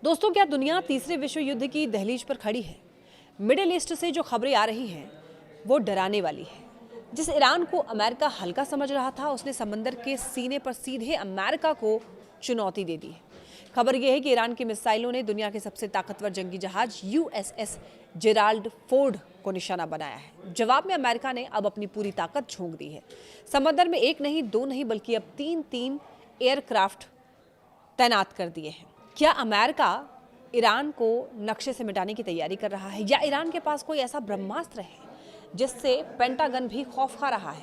दोस्तों, क्या दुनिया तीसरे विश्व युद्ध की दहलीज पर खड़ी है? मिडिल ईस्ट से जो खबरें आ रही हैं वो डराने वाली है। जिस ईरान को अमेरिका हल्का समझ रहा था, उसने समंदर के सीने पर सीधे अमेरिका को चुनौती दे दी है। खबर यह है कि ईरान की मिसाइलों ने दुनिया के सबसे ताकतवर जंगी जहाज USS जेराल्ड फोर्ड को निशाना बनाया है। जवाब में अमेरिका ने अब अपनी पूरी ताकत झोंक दी है। समंदर में एक नहीं, दो नहीं, बल्कि अब तीन एयरक्राफ्ट तैनात कर दिए हैं। क्या अमेरिका ईरान को नक्शे से मिटाने की तैयारी कर रहा है, या ईरान के पास कोई ऐसा ब्रह्मास्त्र है जिससे पेंटागन भी खौफ खा रहा है?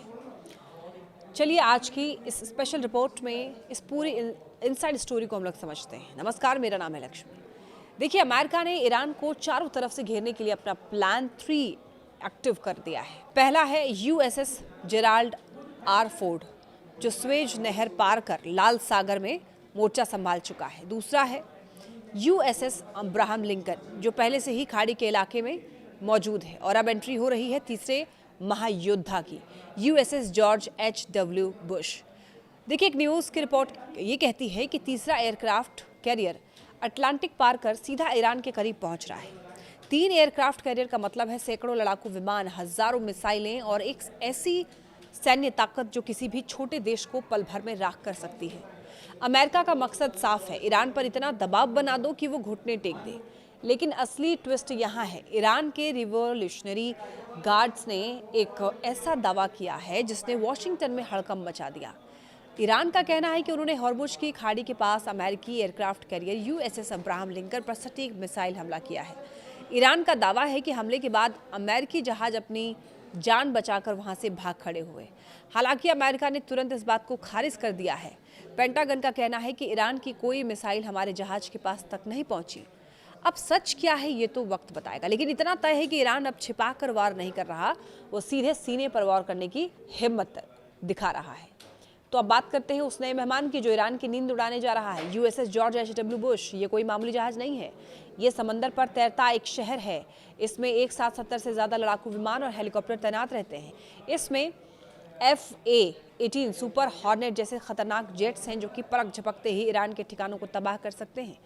चलिए आज की इस स्पेशल रिपोर्ट में इस पूरी इनसाइड स्टोरी को हम लोग समझते हैं। नमस्कार, मेरा नाम है लक्ष्मी। देखिए, अमेरिका ने ईरान को चारों तरफ से घेरने के लिए अपना प्लान 3 एक्टिव कर दिया है। पहला है USS जेराल्ड आर फोर्ड, जो स्वेज नहर पार कर लाल सागर में मोर्चा संभाल चुका है। दूसरा है USS अब्राहम लिंकन, जो पहले से ही खाड़ी के इलाके में मौजूद है और अब एंट्री हो रही है तीसरे महायोद्धा की, USS जॉर्ज H.W. बुश। देखिए, एक न्यूज़ की रिपोर्ट ये कहती है कि तीसरा एयरक्राफ्ट कैरियर अटलांटिक पार कर सीधा ईरान के करीब पहुंच रहा है। 3 एयरक्राफ्ट कैरियर का मतलब है सैकड़ों लड़ाकू विमान, हजारों मिसाइलें और एक ऐसी सैन्य ताकत जो किसी भी छोटे देश को पल भर में राख कर सकती है। अमेरिका का मकसद साफ है, ईरान पर इतना दबाव बना दो कि वो घुटने टेक दे। लेकिन असली ट्विस्ट यहाँ है, ईरान के रिवॉल्यूशनरी गार्ड्स ने एक ऐसा दावा किया है जिसने वॉशिंगटन में हड़कंप मचा दिया। ईरान का कहना है कि उन्होंने हॉर्मुज की खाड़ी के पास अमेरिकी aircraft carrier USS Abraham Lincoln पर सटीक मिसाइल हमला किया है। ईरान का दावा है कि हमले के बाद अमेरिकी जहाज अपनी जान बचाकर वहां से भाग खड़े हुए। हालांकि अमेरिका ने तुरंत इस बात को खारिज कर दिया है। पेंटागन का कहना है कि ईरान की कोई मिसाइल हमारे जहाज के पास तक नहीं पहुंची। अब सच क्या है ये तो वक्त बताएगा, लेकिन इतना तय है कि ईरान अब छिपाकर वार नहीं कर रहा, वो सीधे सीने पर वार करने की हिम्मत दिखा रहा है। तो अब बात करते हैं उस नए मेहमान की जो ईरान की नींद उड़ाने जा रहा है, USS जॉर्ज H.W. बुश। ये कोई मामूली जहाज नहीं है, ये समंदर पर तैरता एक शहर है। इसमें एक साथ 70 से ज़्यादा लड़ाकू विमान और हेलीकॉप्टर तैनात रहते हैं। इसमें F/A-18 सुपर हॉर्नेट जैसे खतरनाक जेट्स हैं जो कि पलक झपकते ही ईरान के ठिकानों को तबाह कर सकते हैं।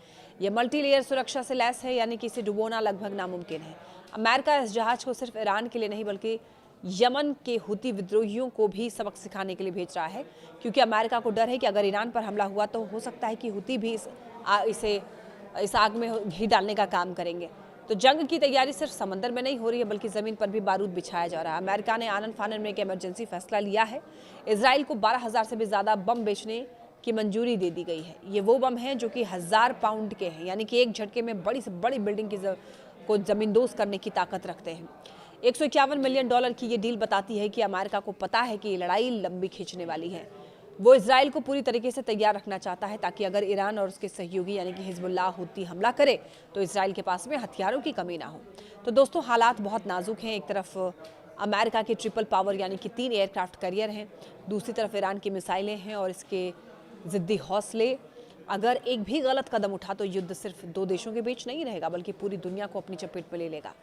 यह मल्टी लेयर सुरक्षा से लैस है, यानी कि इसे डुबोना लगभग नामुमकिन है। अमेरिका इस जहाज को सिर्फ ईरान के लिए नहीं, बल्कि यमन के हुती विद्रोहियों को भी सबक सिखाने के लिए भेज रहा है, क्योंकि अमेरिका को डर है कि अगर ईरान पर हमला हुआ तो हो सकता है कि हुती भी इस आग में घी डालने का काम करेंगे। तो जंग की तैयारी सिर्फ समंदर में नहीं हो रही है, बल्कि ज़मीन पर भी बारूद बिछाया जा रहा है। अमेरिका ने आनन फानन में एक इमरजेंसी फैसला लिया है। इजराइल को 12,000 से भी ज़्यादा बम बेचने की मंजूरी दे दी गई है। ये वो बम हैं जो कि 1000 पाउंड के हैं, यानी कि एक झटके में बड़ी से बड़ी बिल्डिंग को ज़मींदोज करने की ताकत रखते हैं। $151 मिलियन की ये डील बताती है कि अमेरिका को पता है कि ये लड़ाई लंबी खींचने वाली है। वो इजराइल को पूरी तरीके से तैयार रखना चाहता है, ताकि अगर ईरान और उसके सहयोगी यानी कि हिजबुल्लाह हुती हमला करे तो इजराइल के पास में हथियारों की कमी ना हो। तो दोस्तों, हालात बहुत नाजुक हैं। एक तरफ अमेरिका की ट्रिपल पावर यानी कि 3 एयरक्राफ्ट कैरियर हैं, दूसरी तरफ ईरान की मिसाइलें हैं और इसके ज़िद्दी हौसले। अगर एक भी गलत कदम उठा तो युद्ध सिर्फ 2 देशों के बीच नहीं रहेगा, बल्कि पूरी दुनिया को अपनी चपेट में ले लेगा।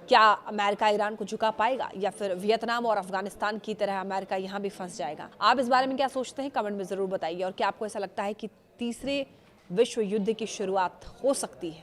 क्या अमेरिका ईरान को झुका पाएगा, या फिर वियतनाम और अफगानिस्तान की तरह अमेरिका यहाँ भी फंस जाएगा? आप इस बारे में क्या सोचते हैं, कमेंट में ज़रूर बताइए। और क्या आपको ऐसा लगता है कि तीसरे विश्व युद्ध की शुरुआत हो सकती है?